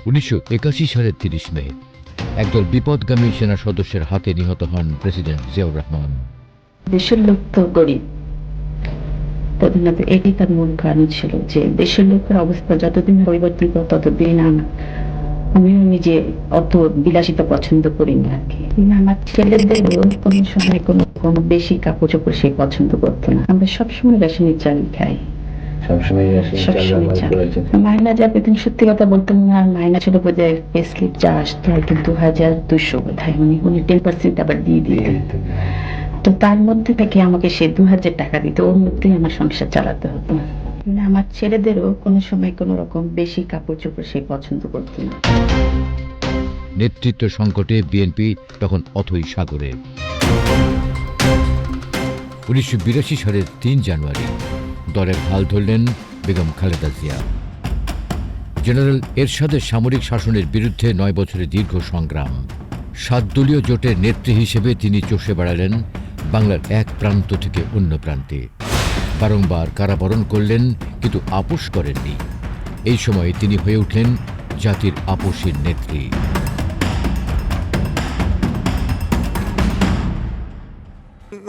1981 সালের 30 মে একদল বিপদগামী সেনা সদস্যের হাতে নিহত হন প্রেসিডেন্ট জিয়াউর রহমান। দেশের লোক তো গরিব, প্রধানত এটি তার মূল কারণ ছিল যে দেশের লোকের অবস্থা যতদিন পরিবর্তিত ততদিন আমিও নিজে অত বিলাসিতা পছন্দ করি না আর কি। আমার ছেলেদেরও কোনো সময় কোনো বেশি কাপড় চোপড় সে পছন্দ করতো না। আমরা সবসময় রেশনের চাল খাই, মাইনা যা পেতেন, সত্যি কথা বলতেন না, মাইনা ছিল বোধহয় পে স্লিপ যা আসতো আর কি 2200 বোধহয়, উনি 10% আবার দিয়ে দিতেন। তো তার মধ্যে থেকে আমাকে সে 2000 টাকা দিত, ওর মধ্যেই আমার সংসার চালাতে হতো। আমার ছেলেদেরও কোনো সময় কোনো রকম বেশি কাপড় চোপড় সে পছন্দ করতো না। নেতৃত্ব সংকটে বিএনপি তখন অথই সাগরে। 1982 সালের 3 জানুয়ারি দলের হাল ধরলেন বেগম খালেদা জিয়া। জেনারেল এরশাদের সামরিক শাসনের বিরুদ্ধে 9 বছরের দীর্ঘ সংগ্রাম। 7 দলীয় জোটের নেত্রী হিসেবে তিনি চষে বেড়ালেন বাংলার এক প্রান্ত থেকে অন্য প্রান্তে। বারংবার কারাবরণ করলেন, কিন্তু আপোষ করেননি। এই সময়ে তিনি হয়ে উঠলেন জাতির আপোষের নেত্রী।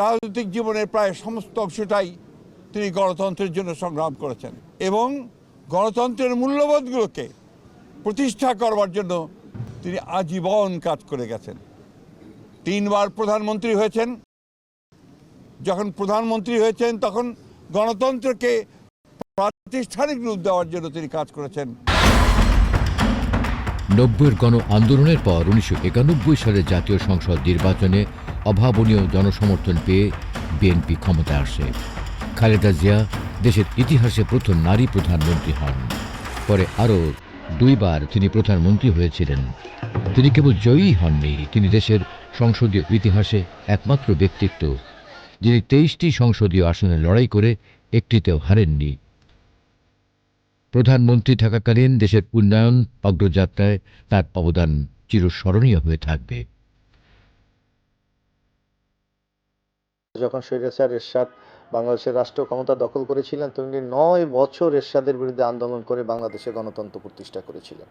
রাজনৈতিক জীবনের প্রায় সমস্ত অংশটাই তিনি গণতন্ত্রের জন্য সংগ্রাম করেছেন এবং গণতন্ত্রের মূল্যবোধগুলোকে প্রতিষ্ঠা করবার জন্য তিনি আজীবন কাজ করে গেছেন। 3 বার প্রধানমন্ত্রী হয়েছেন। যখন প্রধানমন্ত্রী হয়েছেন তখন গণতন্ত্রকে প্রাতিষ্ঠানিক রূপ দেওয়ার জন্য তিনি কাজ করেছেন। 90-এর গণ আন্দোলনের পর 1991 সালে জাতীয় সংসদ নির্বাচনে অভাবনীয় জনসমর্থন পেয়ে বিএনপি ক্ষমতায় আসে। খালেদা জিয়া দেশের ইতিহাসে প্রথম নারী প্রধানমন্ত্রী হন। পরে আরও 2 বার তিনি প্রধানমন্ত্রী হয়েছিলেন। তিনি কেবল জয়ী হননি, তিনি দেশের সংসদীয় ইতিহাসে একমাত্র ব্যক্তিত্ব যিনি 23টি সংসদীয় আসনে লড়াই করে একটিতেও হারেননি। প্রধানমন্ত্রী থাকাকালীন দেশের উন্নয়ন অগ্রযাত্রায় তার অবদান চিরস্মরণীয় হয়ে থাকবে। যখন স্বৈরাচার এরশাদ বাংলাদেশের রাষ্ট্র ক্ষমতা দখল করেছিলেন, তিনি 9 বছর এরশাদের বিরুদ্ধে আন্দোলন করে বাংলাদেশে গণতন্ত্র প্রতিষ্ঠা করেছিলেন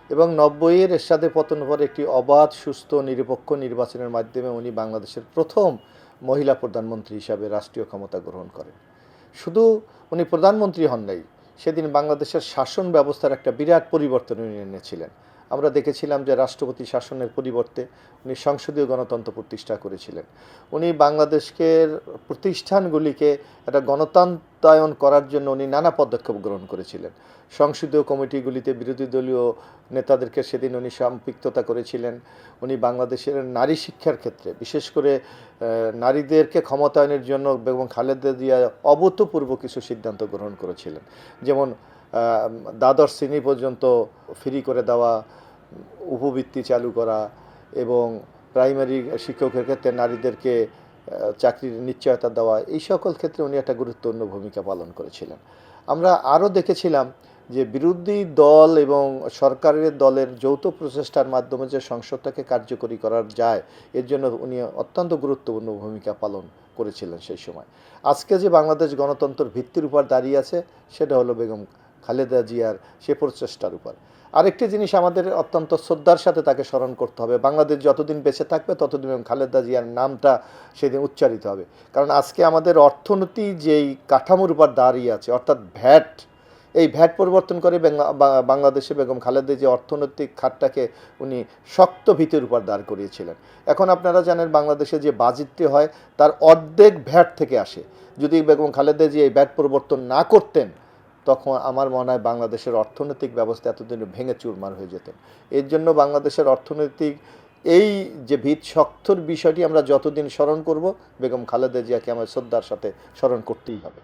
এবং 90-এর এরশাদের পতন পর একটি অবাধ, সুস্থ, নিরপেক্ষ নির্বাচনের মাধ্যমে উনি বাংলাদেশের প্রথম মহিলা প্রধানমন্ত্রী হিসাবে রাষ্ট্রীয় ক্ষমতা গ্রহণ করেন। শুধু উনি প্রধানমন্ত্রী হন নাই, সেদিন বাংলাদেশের শাসন ব্যবস্থার একটা বিরাট পরিবর্তন উনি এনেছিলেন। আমরা দেখেছিলাম যে রাষ্ট্রপতি শাসনের পরিবর্তে উনি সংসদীয় গণতন্ত্র প্রতিষ্ঠা করেছিলেন। উনি বাংলাদেশের প্রতিষ্ঠানগুলিকে একটা গণতন্ত্রায়ন করার জন্য উনি নানা পদক্ষেপ গ্রহণ করেছিলেন। সংসদীয় কমিটিগুলিতে বিরোধী দলীয় নেতাদেরকে সেদিন উনি সম্পৃক্ততা করেছিলেন। উনি বাংলাদেশের নারী শিক্ষার ক্ষেত্রে, বিশেষ করে নারীদেরকে ক্ষমতায়নের জন্য বেগম খালেদা জিয়া অভূতপূর্ব কিছু সিদ্ধান্ত গ্রহণ করেছিলেন, যেমন দ্বাদশ শ্রেণী পর্যন্ত ফ্রি করে দেওয়া, উপবৃত্তি চালু করা এবং প্রাইমারি শিক্ষকের ক্ষেত্রে নারীদেরকে চাকরির নিশ্চয়তা দেওয়া। এই সকল ক্ষেত্রে উনি একটা গুরুত্বপূর্ণ ভূমিকা পালন করেছিলেন। আমরা আরও দেখেছিলাম যে বিরোধী দল এবং সরকারের দলের যৌথ প্রচেষ্টার মাধ্যমে যে সংসদটাকে কার্যকরী করা যায়, এর জন্য উনি অত্যন্ত গুরুত্বপূর্ণ ভূমিকা পালন করেছিলেন সেই সময়। আজকে যে বাংলাদেশ গণতন্ত্রের ভিত্তির উপর দাঁড়িয়ে আছে, সেটা হলো বেগম খালেদা জিয়ার সে প্রচেষ্টার উপর। আরেকটি জিনিস আমাদের অত্যন্ত শ্রদ্ধার সাথে তাকে স্মরণ করতে হবে, বাংলাদেশ যতদিন বেঁচে থাকবে ততদিন খালেদা জিয়ার নামটা সেদিন উচ্চারিত হবে। কারণ আজকে আমাদের অর্থনীতি যেই কাঠামোর উপর দাঁড়িয়ে আছে, অর্থাৎ ভ্যাট, এই ভ্যাট পরিবর্তন করে বাংলাদেশে বেগম খালেদা যে অর্থনৈতিক খাতটাকে উনি শক্ত ভিতের উপর দাঁড় করিয়েছিলেন। এখন আপনারা জানেন বাংলাদেশে যে বাজেটটি হয় তার অর্ধেক ভ্যাট থেকে আসে। যদি বেগম খালেদা জি এই ভ্যাট পরিবর্তন না করতেন, তখন আমার মনে হয় বাংলাদেশের অর্থনৈতিক ব্যবস্থা এতদিন ভেঙে চুরমার হয়ে যেতেন। এর জন্য বাংলাদেশের অর্থনৈতিক এই যে ভিত শক্তর বিষয়টি আমরা যতদিন স্মরণ করব, বেগম খালেদা জিয়াকে আমার শ্রদ্ধার সাথে স্মরণ করতেই হবে।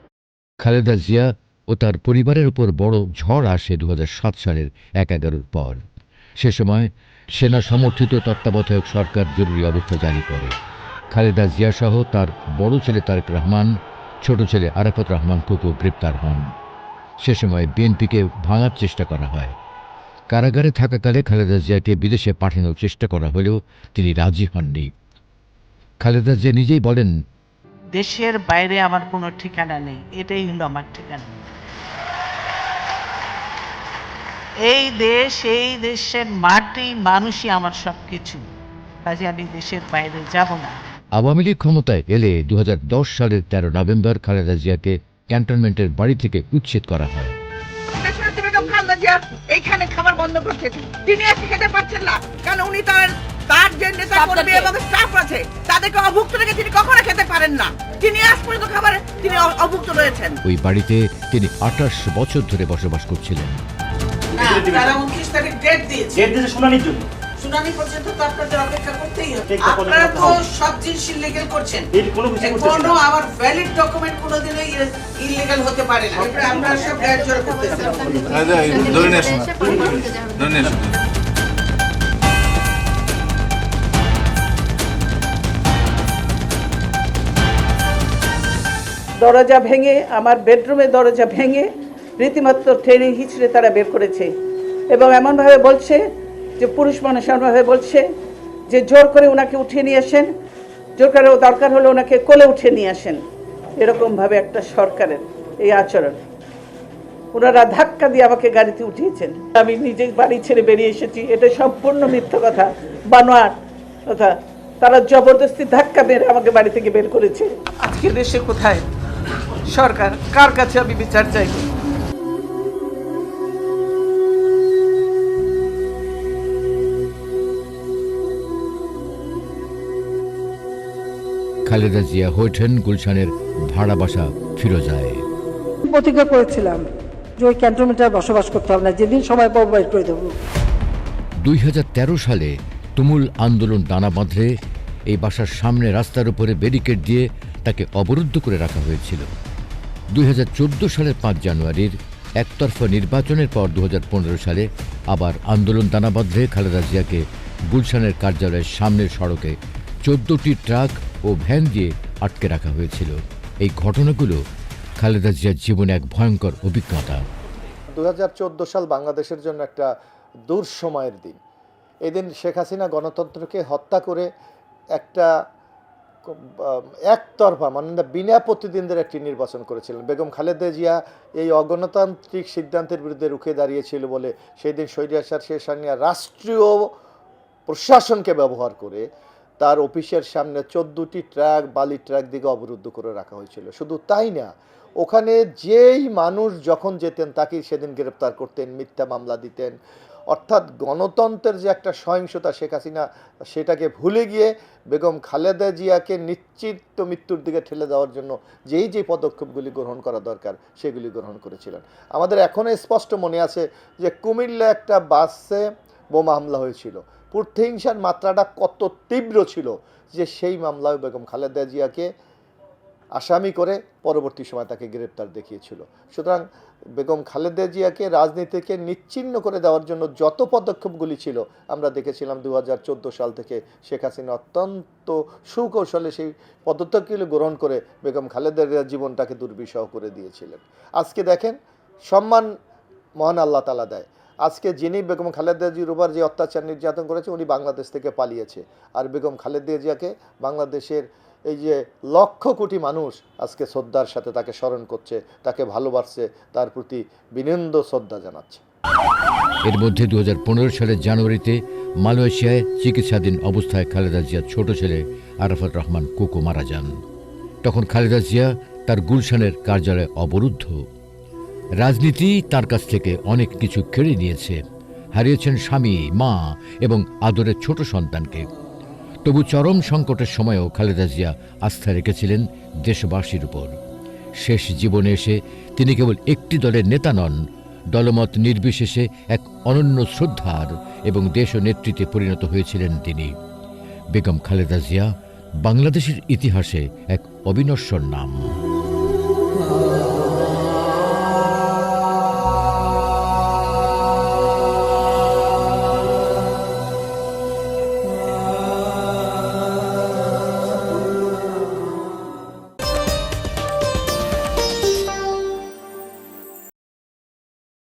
খালেদা জিয়া ও তার পরিবারের উপর বড় ঝড় আসে 2007 সালের 11 পর। সে সময় সেনা সমর্থিত তত্ত্বাবধায়ক সরকার জরুরি অবস্থা জারি করে। খালেদা জিয়া সহ তার বড় ছেলে তারেক রহমান, ছোট ছেলে আরাফাত রহমান কুকু গ্রেপ্তার হন। সে সময় বিএনপিকে ভাঙার চেষ্টা করা হয়। কারাগারে থাকাকালে খালেদা জিয়াকে বিদেশে পাঠানোর চেষ্টা করা হলেও তিনি রাজি হননি। খালেদা জিয়া নিজেই বলেন, দেশের বাইরে আমার কোনো ঠিকানা নেই, এটাই হলো আমার ঠিকানা। এই দেশ, এই দেশের মাটি, মানুষই আমার সবকিছু। কাজে আমি দেশের বাইরে যাব না। আওয়ামী লীগ ক্ষমতায় এলে 2010 সালের 13 নভেম্বর খালেদা জিয়াকে ক্যান্টনমেন্টের বাড়ি থেকে উচ্ছেদ করা হয়। এইখানে খাবার বন্ধ করছে, তিনি আজকে খেতে পারছেন না, কারণ উনি তার যে নেতা কর্মী এবং স্টাফ আছে তাদেরকে অভুক্ত রেখে তিনি কখনো খেতে পারেন না। তিনি আজ পর্যন্ত খাবারে তিনি অভুক্ত রয়েছেন। ওই বাড়িতে তিনি 28 বছর ধরে বসবাস করছিলেন। তারা 29 তারিখ ডেট দিয়েছে শুনানির জন্য। শুনানি পর্যন্ত তো আপনাদের অপেক্ষা করতেই হবে। আপনারা তো সব জিনিস ইলিগাল করছেন, কোনো আমার ভ্যালিড ডকুমেন্ট কোনোদিনও ইলিগাল হতে পারে না। আপনারা সব গ্যাজুয়াল করতেছেন। দরজা ভেঙে, আমার বেডরুমে দরজা ভেঙে রীতিমতো ট্রেনিং হিচড়ে তারা বের করেছে এবং এমনভাবে বলছে যে পুরুষ মানুষ এমনভাবে বলছে যে জোর করে ওনাকে উঠিয়ে নিয়ে আসেন, জোর করে দরকার হলে ওনাকে কোলে উঠিয়ে নিয়ে আসেন। এরকমভাবে একটা সরকারের এই আচরণ, ওনারা ধাক্কা দিয়ে আমাকে গাড়িতে উঠিয়েছেন। আমি নিজে বাড়ি ছেড়ে বেরিয়ে এসেছি, এটা সম্পূর্ণ মিথ্যা কথা, বানোয়াট কথা। তারা জবরদস্তি ধাক্কা মেরে আমাকে বাড়ি থেকে বের করেছে। আজকে দেশে কোথায় সরকার, কার কাছে আমি বিচার চাইব? খালেদা জিয়া হয়েছেন গুলশানের ভাড়া বাসা ফিরোজায়। প্রতিজ্ঞা করেছিলাম যে ওই ক্যান্টনমেন্টে বসবাস করতে হবে না, যেদিন সময় পাবো বাইর করে দেবো। 2013 সালে তুমুল আন্দোলন দানা বাঁধলে এই বাসার সামনে রাস্তার উপরে ব্যারিকেড দিয়ে তাকে অবরুদ্ধ করে রাখা হয়েছিল। 2014 সালের 5 জানুয়ারির একতরফা নির্বাচনের পর 2015 সালে আবার আন্দোলন দানা বাঁধলে খালেদা জিয়াকে গুলশানের কার্যালয়ের সামনের সড়কে 14টি ট্রাক ও ভ্যান দিয়ে আটকে রাখা হয়েছিল। এই ঘটনাগুলো খালেদা জিয়ার জীবনে এক ভয়ঙ্কর অভিজ্ঞতা। 2014 সাল বাংলাদেশের জন্য একটা দুঃসময়ের দিন। এদিন শেখ হাসিনা গণতন্ত্রকে হত্যা করে একটা একতরফা মানে বিনা প্রতিদ্বন্দ্বের একটি নির্বাচন করেছিলেন। বেগম খালেদা জিয়া এই অগণতান্ত্রিক সিদ্ধান্তের বিরুদ্ধে রুখে দাঁড়িয়েছিল বলে সেই দিন স্বৈরাচার শেখ হাসিনা রাষ্ট্রীয় প্রশাসনকে ব্যবহার করে তার অফিসের সামনে 14টি ট্রাক, বালি ট্রাক দিকে অবরুদ্ধ করে রাখা হয়েছিল। শুধু তাই না, ওখানে যেই মানুষ যখন যেতেন তাকেই সেদিন গ্রেপ্তার করতেন, মিথ্যা মামলা দিতেন। অর্থাৎ গণতন্ত্রের যে একটা সহিংসতা শেখ হাসিনা সেটাকে ভুলে গিয়ে বেগম খালেদা জিয়াকে নিশ্চিত মৃত্যুর দিকে ঠেলে দেওয়ার জন্য যেই পদক্ষেপগুলি গ্রহণ করা দরকার সেগুলি গ্রহণ করেছিলেন। আমাদের এখনও স্পষ্ট মনে আছে যে কুমিল্লা একটা বাসে বোমা হামলা হয়েছিল। প্রতিহিংসার মাত্রাটা কত তীব্র ছিল যে সেই মামলায় বেগম খালেদা জিয়াকে আসামি করে পরবর্তী সময় তাকে গ্রেপ্তার দেখিয়েছিল। সুতরাং বেগম খালেদা জিয়াকে রাজনীতিকে নিশ্চিহ্ন করে দেওয়ার জন্য যত পদক্ষেপগুলি ছিল আমরা দেখেছিলাম 2014 সাল থেকে শেখ হাসিনা অত্যন্ত সুকৌশলে সেই পদক্ষেপগুলি গ্রহণ করে বেগম খালেদা জিয়ার জীবনটাকে দুর্বিষহ করে দিয়েছিলেন। আজকে দেখেন, সম্মান মহান আল্লাহ তাআলা দেয়। আজকে যিনি বেগম খালেদা জিয়ার উপর যে অত্যাচার নির্যাতন করেছে উনি বাংলাদেশ থেকে পালিয়েছে, আর বেগম খালেদা জিয়াকে বাংলাদেশের এই যে লক্ষ কোটি মানুষ আজকে শ্রদ্ধার সাথে তাকে স্মরণ করছে, তাকে ভালোবাসছে, তার প্রতি বিনম্র শ্রদ্ধা জানাচ্ছে। এর মধ্যে 2015 সালের জানুয়ারিতে মালয়েশিয়ায় চিকিৎসাধীন অবস্থায় খালেদা জিয়ার ছোট ছেলে আরাফাত রহমান কোকো মারা যান। তখন খালেদা জিয়া তার গুলশানের কার্যালয়ে অবরুদ্ধ। রাজনীতি তার কাছ থেকে অনেক কিছু কেড়ে নিয়েছে, হারিয়েছেন স্বামী, মা এবং আদরের ছোট সন্তানকে। তবু চরম সংকটের সময়েও খালেদা জিয়া আস্থা রেখেছিলেন দেশবাসীর উপর। শেষ জীবনে এসে তিনি কেবল একটি দলের নেতা নন, দলমত নির্বিশেষে এক অনন্য শ্রদ্ধার এবং দেশ ও নেতৃত্বে পরিণত হয়েছিলেন তিনি। বেগম খালেদা জিয়া বাংলাদেশের ইতিহাসে এক অবিনশ্বর নাম।